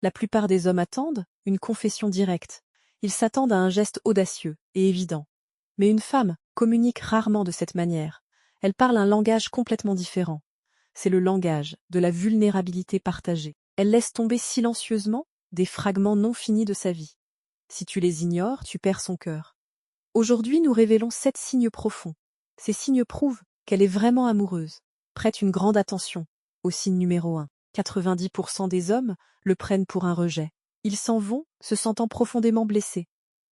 La plupart des hommes attendent une confession directe. Ils s'attendent à un geste audacieux et évident. Mais une femme communique rarement de cette manière. Elle parle un langage complètement différent. C'est le langage de la vulnérabilité partagée. Elle laisse tomber silencieusement des fragments non finis de sa vie. Si tu les ignores, tu perds son cœur. Aujourd'hui, nous révélons 7 signes profonds. Ces signes prouvent qu'elle est vraiment amoureuse. Prête une grande attention au signe numéro 1. 90% des hommes le prennent pour un rejet. Ils s'en vont, se sentant profondément blessés.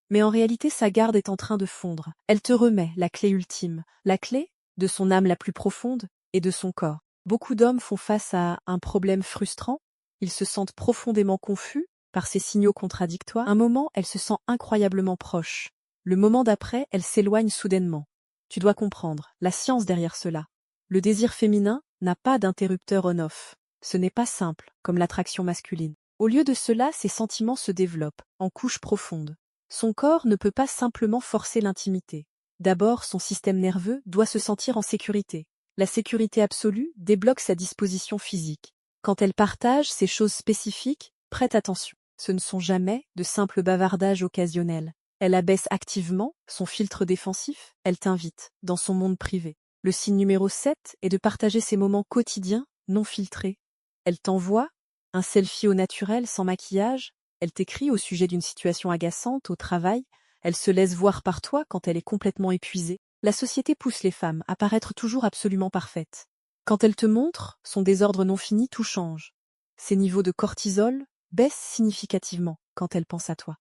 Mais en réalité, sa garde est en train de fondre. Elle te remet la clé ultime, la clé de son âme la plus profonde et de son corps. Beaucoup d'hommes font face à un problème frustrant. Ils se sentent profondément confus par ces signaux contradictoires. Un moment, elle se sent incroyablement proche. Le moment d'après, elle s'éloigne soudainement. Tu dois comprendre la science derrière cela. Le désir féminin n'a pas d'interrupteur on-off. Ce n'est pas simple, comme l'attraction masculine. Au lieu de cela, ses sentiments se développent, en couches profondes. Son corps ne peut pas simplement forcer l'intimité. D'abord, son système nerveux doit se sentir en sécurité. La sécurité absolue débloque sa disposition physique. Quand elle partage ces choses spécifiques, prête attention. Ce ne sont jamais de simples bavardages occasionnels. Elle abaisse activement son filtre défensif, elle t'invite dans son monde privé. Le signe numéro 7 est de partager ses moments quotidiens, non filtrés. Elle t'envoie un selfie au naturel, sans maquillage. Elle t'écrit au sujet d'une situation agaçante au travail. Elle se laisse voir par toi quand elle est complètement épuisée. La société pousse les femmes à paraître toujours absolument parfaites. Quand elle te montre son désordre non fini, tout change. Ses niveaux de cortisol baissent significativement quand elle pense à toi.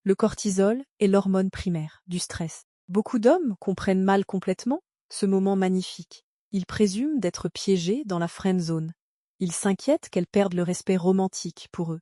Le cortisol est l'hormone primaire du stress. Beaucoup d'hommes comprennent mal complètement ce moment magnifique. Ils présument d'être piégés dans la friend zone. Ils s'inquiètent qu'elles perdent le respect romantique pour eux.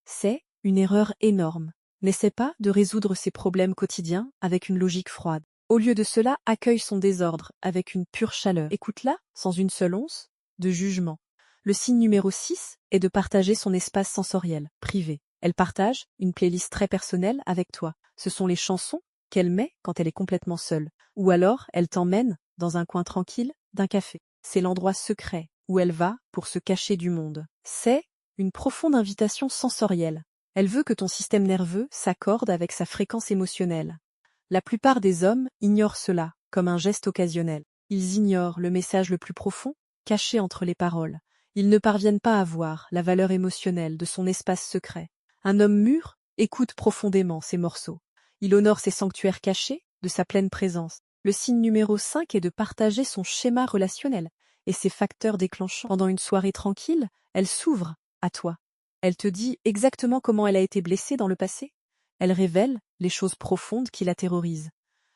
C'est une erreur énorme. N'essaie pas de résoudre ses problèmes quotidiens avec une logique froide. Au lieu de cela, accueille son désordre avec une pure chaleur. Écoute-la sans une seule once de jugement. Le signe numéro 6 est de partager son espace sensoriel, privé. Elle partage une playlist très personnelle avec toi. Ce sont les chansons qu'elle met quand elle est complètement seule. Ou alors, elle t'emmène dans un coin tranquille d'un café. C'est l'endroit secret où elle va pour se cacher du monde. C'est une profonde invitation sensorielle. Elle veut que ton système nerveux s'accorde avec sa fréquence émotionnelle. La plupart des hommes ignorent cela comme un geste occasionnel. Ils ignorent le message le plus profond, caché entre les paroles. Ils ne parviennent pas à voir la valeur émotionnelle de son espace secret. Un homme mûr écoute profondément ces morceaux. Il honore ses sanctuaires cachés de sa pleine présence. Le signe numéro 5 est de partager son schéma relationnel et ses facteurs déclenchants. Pendant une soirée tranquille, elle s'ouvre à toi. Elle te dit exactement comment elle a été blessée dans le passé. Elle révèle les choses profondes qui la terrorisent.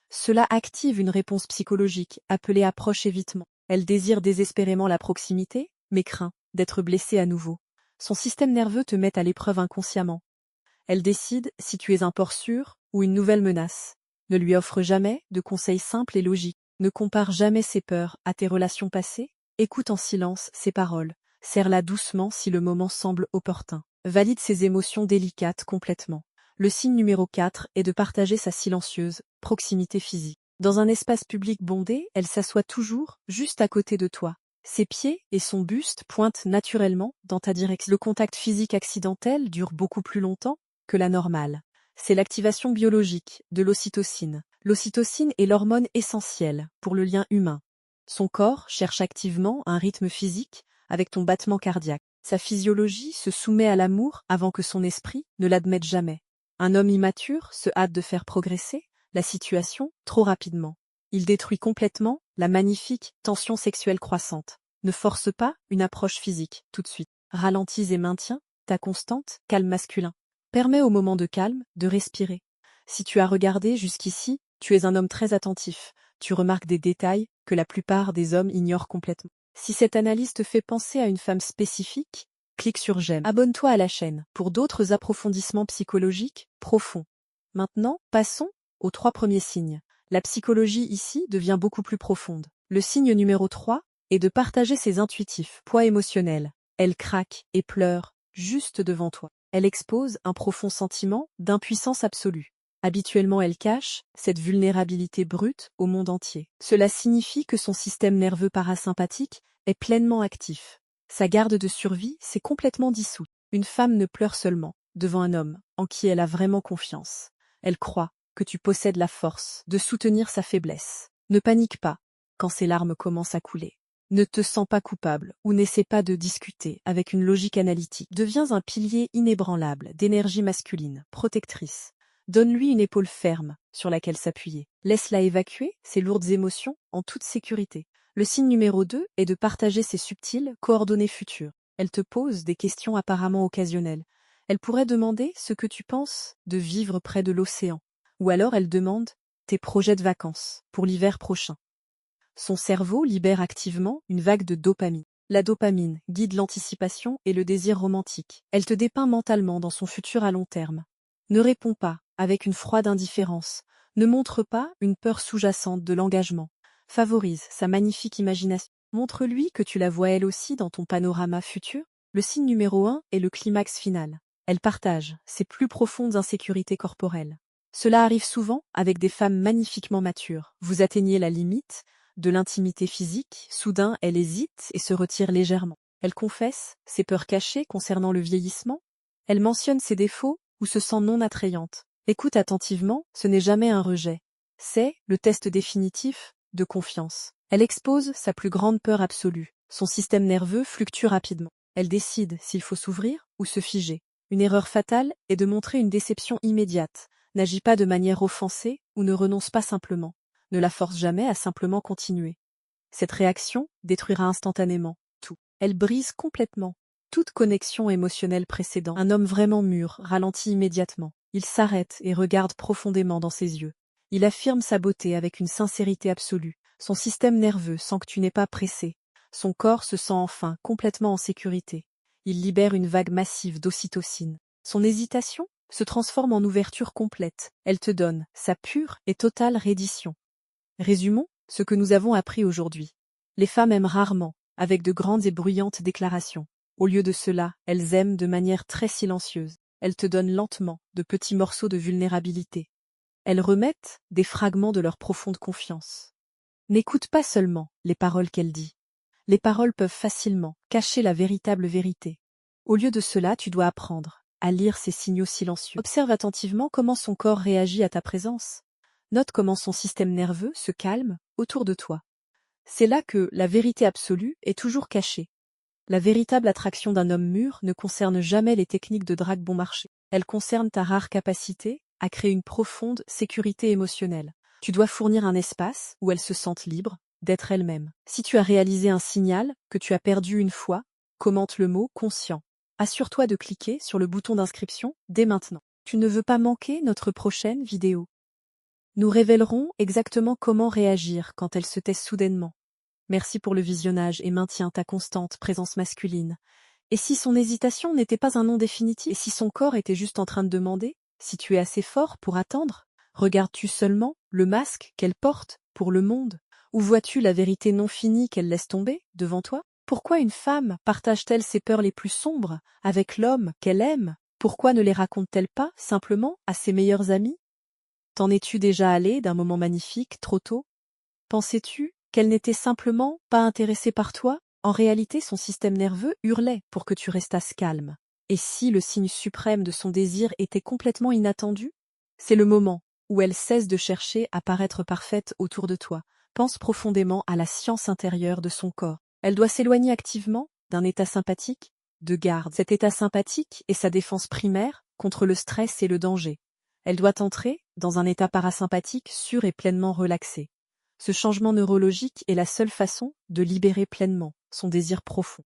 Cela active une réponse psychologique appelée approche-évitement. Elle désire désespérément la proximité, mais craint d'être blessée à nouveau. Son système nerveux te met à l'épreuve inconsciemment. Elle décide si tu es un port sûr ou une nouvelle menace. Ne lui offre jamais de conseils simples et logiques. Ne compare jamais ses peurs à tes relations passées. Écoute en silence ses paroles. Serre-la doucement si le moment semble opportun. Valide ses émotions délicates complètement. Le signe numéro 4 est de partager sa silencieuse proximité physique. Dans un espace public bondé, elle s'assoit toujours juste à côté de toi. Ses pieds et son buste pointent naturellement dans ta direction. Le contact physique accidentel dure beaucoup plus longtemps que la normale. C'est l'activation biologique de l'ocytocine. L'ocytocine est l'hormone essentielle pour le lien humain. Son corps cherche activement un rythme physique avec ton battement cardiaque. Sa physiologie se soumet à l'amour avant que son esprit ne l'admette jamais. Un homme immature se hâte de faire progresser la situation trop rapidement. Il détruit complètement la magnifique tension sexuelle croissante. Ne force pas une approche physique tout de suite. Ralentis et maintiens ta constante calme masculin. Permets au moment de calme de respirer. Si tu as regardé jusqu'ici, tu es un homme très attentif. Tu remarques des détails que la plupart des hommes ignorent complètement. Si cette analyse te fait penser à une femme spécifique, clique sur j'aime. Abonne-toi à la chaîne pour d'autres approfondissements psychologiques profonds. Maintenant, passons aux 3 premiers signes. La psychologie ici devient beaucoup plus profonde. Le signe numéro 3 est de partager ses intuitifs, poids émotionnel. Elle craque et pleure juste devant toi. Elle expose un profond sentiment d'impuissance absolue. Habituellement, elle cache cette vulnérabilité brute au monde entier. Cela signifie que son système nerveux parasympathique est pleinement actif. Sa garde de survie s'est complètement dissoute. Une femme ne pleure seulement devant un homme en qui elle a vraiment confiance. Elle croit que tu possèdes la force de soutenir sa faiblesse. Ne panique pas quand ses larmes commencent à couler. Ne te sens pas coupable ou n'essaie pas de discuter avec une logique analytique. Deviens un pilier inébranlable d'énergie masculine, protectrice. Donne-lui une épaule ferme sur laquelle s'appuyer. Laisse-la évacuer ses lourdes émotions en toute sécurité. Le signe numéro 2 est de partager ses subtiles coordonnées futures. Elle te pose des questions apparemment occasionnelles. Elle pourrait demander ce que tu penses de vivre près de l'océan. Ou alors elle demande tes projets de vacances pour l'hiver prochain. Son cerveau libère activement une vague de dopamine. La dopamine guide l'anticipation et le désir romantique. Elle te dépeint mentalement dans son futur à long terme. Ne réponds pas avec une froide indifférence. Ne montre pas une peur sous-jacente de l'engagement. Favorise sa magnifique imagination. Montre-lui que tu la vois elle aussi dans ton panorama futur. Le signe numéro 1 est le climax final. Elle partage ses plus profondes insécurités corporelles. Cela arrive souvent avec des femmes magnifiquement matures. Vous atteignez la limite de l'intimité physique, soudain elle hésite et se retire légèrement. Elle confesse ses peurs cachées concernant le vieillissement. Elle mentionne ses défauts ou se sent non attrayante. Écoute attentivement, ce n'est jamais un rejet. C'est le test définitif de confiance. Elle expose sa plus grande peur absolue. Son système nerveux fluctue rapidement. Elle décide s'il faut s'ouvrir ou se figer. Une erreur fatale est de montrer une déception immédiate. N'agis pas de manière offensée ou ne renonce pas simplement. Ne la force jamais à simplement continuer. Cette réaction détruira instantanément tout. Elle brise complètement toute connexion émotionnelle précédente. Un homme vraiment mûr ralentit immédiatement. Il s'arrête et regarde profondément dans ses yeux. Il affirme sa beauté avec une sincérité absolue. Son système nerveux sent que tu n'es pas pressé. Son corps se sent enfin complètement en sécurité. Il libère une vague massive d'ocytocine. Son hésitation se transforme en ouverture complète. Elle te donne sa pure et totale reddition. Résumons ce que nous avons appris aujourd'hui. Les femmes aiment rarement, avec de grandes et bruyantes déclarations. Au lieu de cela, elles aiment de manière très silencieuse. Elles te donnent lentement de petits morceaux de vulnérabilité. Elles remettent des fragments de leur profonde confiance. N'écoute pas seulement les paroles qu'elle dit. Les paroles peuvent facilement cacher la véritable vérité. Au lieu de cela, tu dois apprendre à lire ces signaux silencieux. Observe attentivement comment son corps réagit à ta présence. Note comment son système nerveux se calme autour de toi. C'est là que la vérité absolue est toujours cachée. La véritable attraction d'un homme mûr ne concerne jamais les techniques de drague bon marché. Elle concerne ta rare capacité à créer une profonde sécurité émotionnelle. Tu dois fournir un espace où elle se sente libre d'être elle-même. Si tu as réalisé un signal que tu as perdu une fois, commente le mot « conscient ». Assure-toi de cliquer sur le bouton d'inscription dès maintenant. Tu ne veux pas manquer notre prochaine vidéo. Nous révélerons exactement comment réagir quand elle se tait soudainement. Merci pour le visionnage et maintiens ta constante présence masculine. Et si son hésitation n'était pas un non définitif? Et si son corps était juste en train de demander si tu es assez fort pour attendre? Regardes-tu seulement le masque qu'elle porte pour le monde? Ou vois-tu la vérité non finie qu'elle laisse tomber devant toi? Pourquoi une femme partage-t-elle ses peurs les plus sombres avec l'homme qu'elle aime? Pourquoi ne les raconte-t-elle pas simplement à ses meilleurs amis? T'en es-tu déjà allé d'un moment magnifique trop tôt? Pensais-tu qu'elle n'était simplement pas intéressée par toi? En réalité, son système nerveux hurlait pour que tu restasses calme. Et si le signe suprême de son désir était complètement inattendu? C'est le moment où elle cesse de chercher à paraître parfaite autour de toi. Pense profondément à la science intérieure de son corps. Elle doit s'éloigner activement d'un état sympathique de garde. Cet état sympathique est sa défense primaire contre le stress et le danger. Elle doit entrer dans un état parasympathique sûr et pleinement relaxé. Ce changement neurologique est la seule façon de libérer pleinement son désir profond.